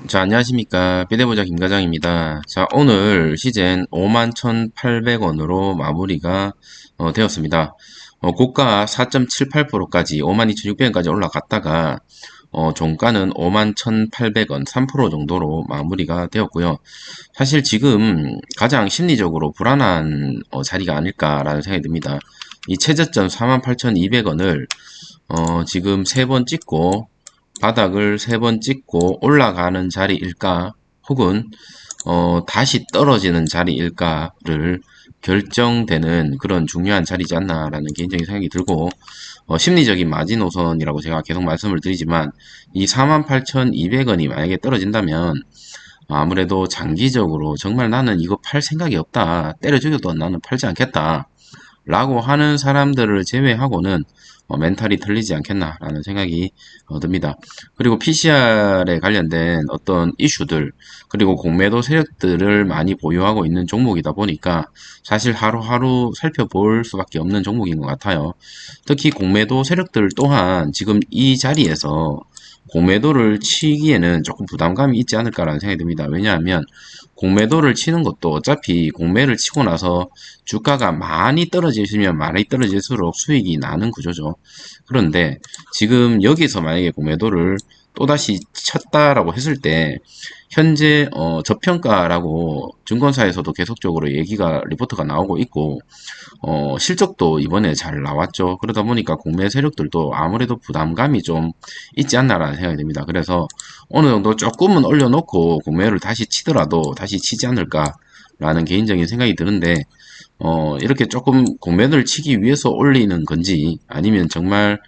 자, 안녕하십니까. 비대보자 김과장입니다. 자, 오늘 시젠 51,800원으로 마무리가 되었습니다. 고가 4.78%까지 52,600원까지 올라갔다가 종가는 51,800원 3% 정도로 마무리가 되었고요. 사실 지금 가장 심리적으로 불안한 자리가 아닐까라는 생각이 듭니다. 이 최저점 48,200원을 지금 3번 찍고 바닥을 3번 찍고 올라가는 자리일까 혹은 다시 떨어지는 자리일까를 결정되는 그런 중요한 자리지 않나라는 개인적인 생각이 들고, 심리적인 마지노선이라고 제가 계속 말씀을 드리지만 이 48,200원이 만약에 떨어진다면 아무래도 장기적으로 정말 나는 이거 팔 생각이 없다, 때려 죽여도 나는 팔지 않겠다 라고 하는 사람들을 제외하고는 멘탈이 틀리지 않겠나라는 생각이 듭니다. 그리고 PCR에 관련된 어떤 이슈들, 그리고 공매도 세력들을 많이 보유하고 있는 종목이다 보니까 사실 하루하루 살펴볼 수밖에 없는 종목인 것 같아요. 특히 공매도 세력들 또한 지금 이 자리에서 공매도를 치기에는 조금 부담감이 있지 않을까라는 생각이 듭니다. 왜냐하면 공매도를 치는 것도 어차피 공매를 치고 나서 주가가 많이 떨어지시면 많이 떨어질수록 수익이 나는 구조죠. 그런데 지금 여기서 만약에 공매도를 또다시 쳤다라고 했을 때 현재 저평가라고 증권사에서도 계속적으로 얘기가 리포트가 나오고 있고, 실적도 이번에 잘 나왔죠. 그러다 보니까 국내 세력들도 아무래도 부담감이 좀 있지 않나라는 생각이 듭니다. 그래서 어느 정도 조금은 올려놓고 국매를 다시 치더라도 다시 치지 않을까라는 개인적인 생각이 드는데, 이렇게 조금 국면을 치기 위해서 올리는 건지 아니면 정말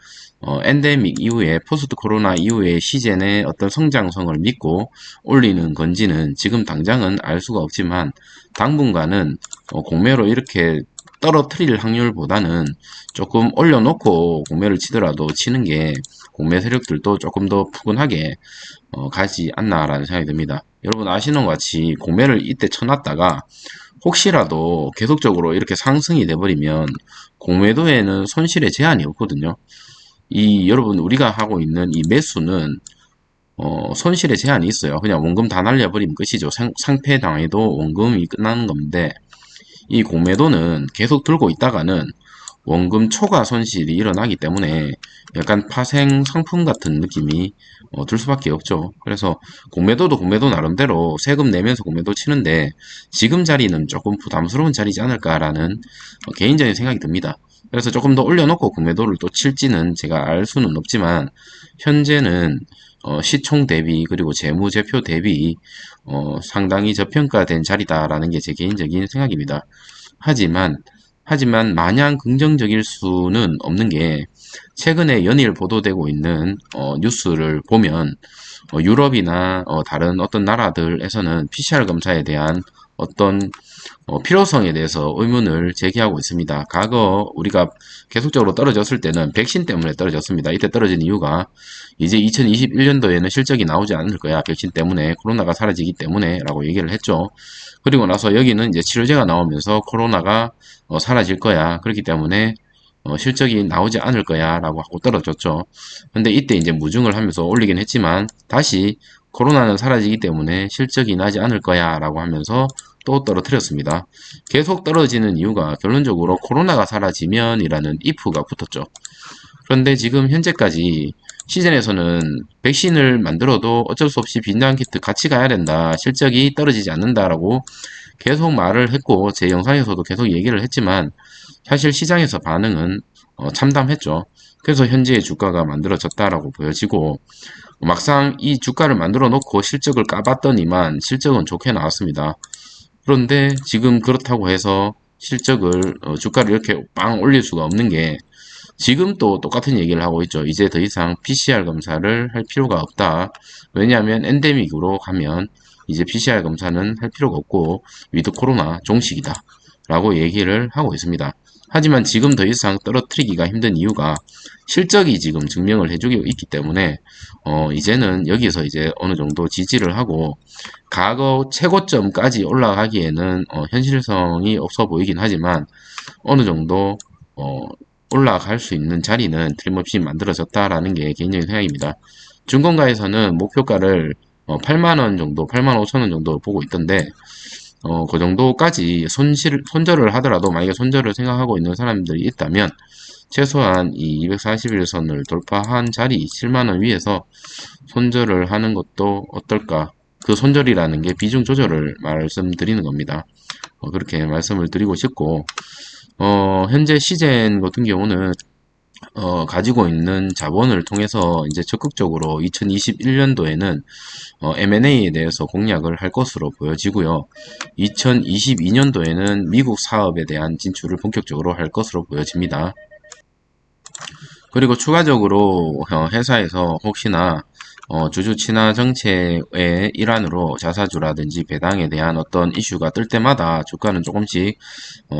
엔데믹 이후에 포스트 코로나 이후에 시즌의 어떤 성장성을 믿고 올리는 건지는 지금 당장은 알 수가 없지만 당분간은 공매로 이렇게 떨어뜨릴 확률보다는 조금 올려놓고 공매를 치더라도 치는 게 공매 세력들도 조금 더 푸근하게 가지 않나라는 생각이 듭니다. 여러분 아시는 것 같이 공매를 이때 쳐놨다가 혹시라도 계속적으로 이렇게 상승이 돼버리면 공매도에는 손실의 제한이 없거든요. 이 여러분 우리가 하고 있는 이 매수는 손실의 제한이 있어요. 그냥 원금 다 날려버리면 끝이죠. 상패 당해도 원금이 끝나는 건데, 이 공매도는 계속 들고 있다가는 원금 초과 손실이 일어나기 때문에 약간 파생 상품 같은 느낌이 들 수밖에 없죠. 그래서 공매도도 공매도 나름대로 세금 내면서 공매도 치는데 지금 자리는 조금 부담스러운 자리지 않을까라는 개인적인 생각이 듭니다. 그래서 조금 더 올려놓고 공매도를 또 칠지는 제가 알 수는 없지만 현재는 시총 대비 그리고 재무제표 대비 상당히 저평가된 자리다라는 게 제 개인적인 생각입니다. 하지만 마냥 긍정적일 수는 없는 게 최근에 연일 보도되고 있는 뉴스를 보면 유럽이나 다른 어떤 나라들에서는 PCR 검사에 대한 어떤 필요성에 대해서 의문을 제기하고 있습니다. 과거 우리가 계속적으로 떨어졌을 때는 백신 때문에 떨어졌습니다. 이때 떨어진 이유가 이제 2021년도에는 실적이 나오지 않을 거야. 백신 때문에, 코로나가 사라지기 때문에 라고 얘기를 했죠. 그리고 나서 여기는 이제 치료제가 나오면서 코로나가 사라질 거야. 그렇기 때문에 실적이 나오지 않을 거야 라고 하고 떨어졌죠. 근데 이때 이제 무중을 하면서 올리긴 했지만 다시 코로나는 사라지기 때문에 실적이 나지 않을 거야 라고 하면서 또 떨어뜨렸습니다. 계속 떨어지는 이유가 결론적으로 코로나가 사라지면 이라는 if가 붙었죠. 그런데 지금 현재까지 시즌에서는 백신을 만들어도 어쩔 수 없이 빈장키트 같이 가야 된다, 실적이 떨어지지 않는다라고 계속 말을 했고 제 영상에서도 계속 얘기를 했지만 사실 시장에서 반응은 참담했죠. 그래서 현재의 주가가 만들어졌다라고 보여지고, 막상 이 주가를 만들어 놓고 실적을 까봤더니만 실적은 좋게 나왔습니다. 그런데 지금 그렇다고 해서 실적을 주가를 이렇게 빵 올릴 수가 없는 게, 지금 또 똑같은 얘기를 하고 있죠. 이제 더 이상 PCR 검사를 할 필요가 없다. 왜냐하면 엔데믹으로 가면 이제 PCR 검사는 할 필요가 없고 위드 코로나 종식이다 라고 얘기를 하고 있습니다. 하지만 지금 더 이상 떨어뜨리기가 힘든 이유가 실적이 지금 증명을 해주고 있기 때문에 이제는 여기서 이제 어느 정도 지지를 하고 과거 최고점까지 올라가기에는 현실성이 없어 보이긴 하지만 어느 정도 올라갈 수 있는 자리는 틀림없이 만들어졌다라는 게 개인적인 생각입니다. 증권가에서는 목표가를 8만원 정도, 8만 5천원 정도 보고 있던데, 그 정도까지 손절을 하더라도, 만약에 손절을 생각하고 있는 사람들이 있다면, 최소한 이 241선을 돌파한 자리 7만원 위에서 손절을 하는 것도 어떨까? 그 손절이라는 게 비중 조절을 말씀드리는 겁니다. 그렇게 말씀을 드리고 싶고, 현재 시젠 같은 경우는 가지고 있는 자본을 통해서 이제 적극적으로 2021년도에는 M&A에 대해서 공략을 할 것으로 보여지고요. 2022년도에는 미국 사업에 대한 진출을 본격적으로 할 것으로 보여집니다. 그리고 추가적으로 회사에서 혹시나 주주 친화 정책의 일환으로 자사주라든지 배당에 대한 어떤 이슈가 뜰 때마다 주가는 조금씩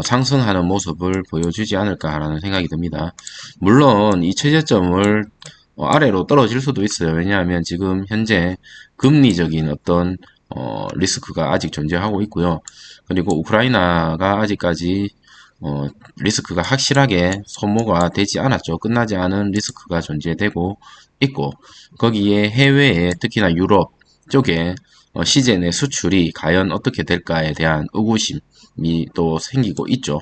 상승하는 모습을 보여주지 않을까라는 생각이 듭니다. 물론 이 최저점을 아래로 떨어질 수도 있어요. 왜냐하면 지금 현재 금리적인 어떤 리스크가 아직 존재하고 있고요. 그리고 우크라이나가 아직까지 리스크가 확실하게 소모가 되지 않았죠. 끝나지 않은 리스크가 존재되고 있고, 거기에 해외에 특히나 유럽 쪽에 시젠의 수출이 과연 어떻게 될까에 대한 의구심이 또 생기고 있죠.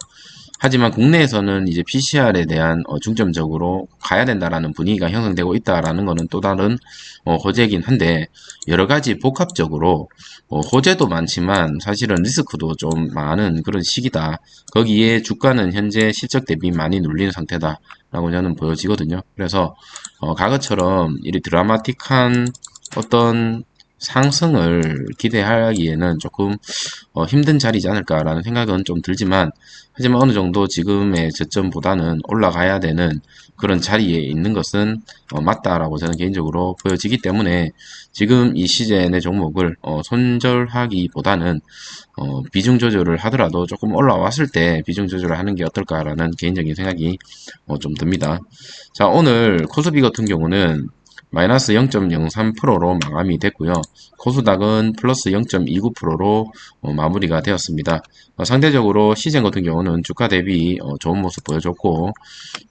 하지만 국내에서는 이제 PCR에 대한 중점적으로 가야 된다라는 분위기가 형성되고 있다라는 것은 또 다른 호재이긴 한데, 여러 가지 복합적으로 호재도 많지만 사실은 리스크도 좀 많은 그런 시기다. 거기에 주가는 현재 실적 대비 많이 눌리는 상태다라고 저는 보여지거든요. 그래서 과거처럼 이리 드라마틱한 어떤 상승을 기대하기에는 조금 힘든 자리지 않을까라는 생각은 좀 들지만, 하지만 어느 정도 지금의 저점보다는 올라가야 되는 그런 자리에 있는 것은 맞다라고 저는 개인적으로 보여지기 때문에, 지금 이 시즌의 종목을 손절하기보다는 비중 조절을 하더라도 조금 올라왔을 때 비중 조절을 하는 게 어떨까라는 개인적인 생각이 좀 듭니다. 자, 오늘 코스피 같은 경우는 마이너스 0.03%로 마감이 됐고요. 코스닥은 플러스 0.29%로 마무리가 되었습니다. 상대적으로 시젠 같은 경우는 주가 대비 좋은 모습 보여줬고,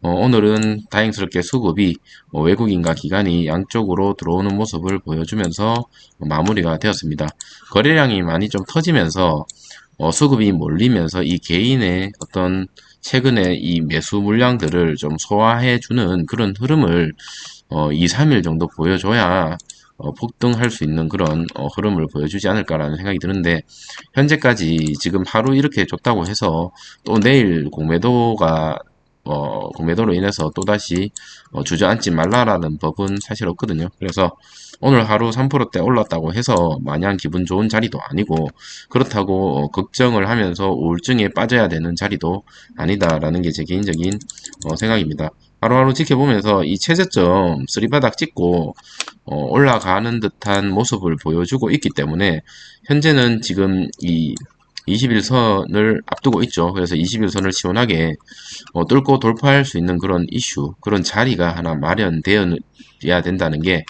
오늘은 다행스럽게 수급이 외국인과 기관이 양쪽으로 들어오는 모습을 보여주면서 마무리가 되었습니다. 거래량이 많이 좀 터지면서 수급이 몰리면서 이 개인의 어떤 최근에 이 매수 물량들을 좀 소화해주는 그런 흐름을 2, 3일 정도 보여줘야 폭등할 수 있는 그런 흐름을 보여주지 않을까라는 생각이 드는데, 현재까지 지금 하루 이렇게 줬다고 해서 또 내일 공매도로 인해서 또다시 주저앉지 말라라는 법은 사실 없거든요. 그래서 오늘 하루 3%대 올랐다고 해서 마냥 기분 좋은 자리도 아니고, 그렇다고 걱정을 하면서 우울증에 빠져야 되는 자리도 아니다라는 게 제 개인적인 생각입니다. 하루하루 지켜보면서 이 최저점 쓰리바닥 찍고 올라가는 듯한 모습을 보여주고 있기 때문에, 현재는 지금 이 21선을 앞두고 있죠. 그래서 21선을 시원하게 뚫고 돌파할 수 있는 그런 이슈, 그런 자리가 하나 마련되어야 된다는 게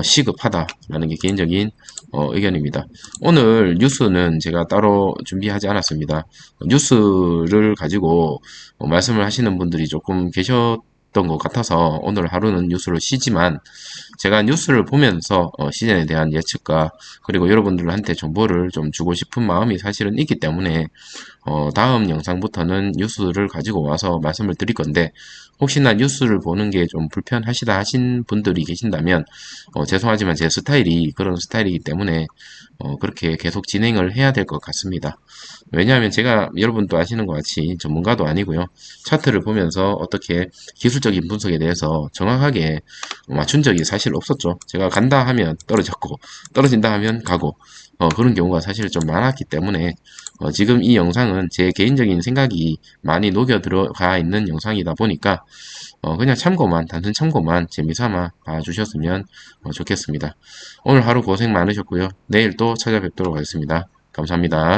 시급하다라는 게 개인적인 의견입니다. 오늘 뉴스는 제가 따로 준비하지 않았습니다. 뉴스를 가지고 말씀을 하시는 분들이 조금 계셨던 것 같아서 오늘 하루는 뉴스를 쉬지만, 제가 뉴스를 보면서 시즌에 대한 예측과 그리고 여러분들한테 정보를 좀 주고 싶은 마음이 사실은 있기 때문에 다음 영상부터는 뉴스를 가지고 와서 말씀을 드릴 건데, 혹시나 뉴스를 보는 게 좀 불편하시다 하신 분들이 계신다면 죄송하지만 제 스타일이 그런 스타일이기 때문에 그렇게 계속 진행을 해야 될 것 같습니다. 왜냐하면 제가 여러분도 아시는 것 같이 전문가도 아니고요. 차트를 보면서 어떻게 기술적인 분석에 대해서 정확하게 맞춘 적이 사실 없었죠. 제가 간다 하면 떨어졌고, 떨어진다 하면 가고, 그런 경우가 사실 좀 많았기 때문에 지금 이 영상은 제 개인적인 생각이 많이 녹여 들어가 있는 영상이다 보니까 그냥 단순 참고만 재미삼아 봐주셨으면 좋겠습니다. 오늘 하루 고생 많으셨고요. 내일 또 찾아뵙도록 하겠습니다. 감사합니다.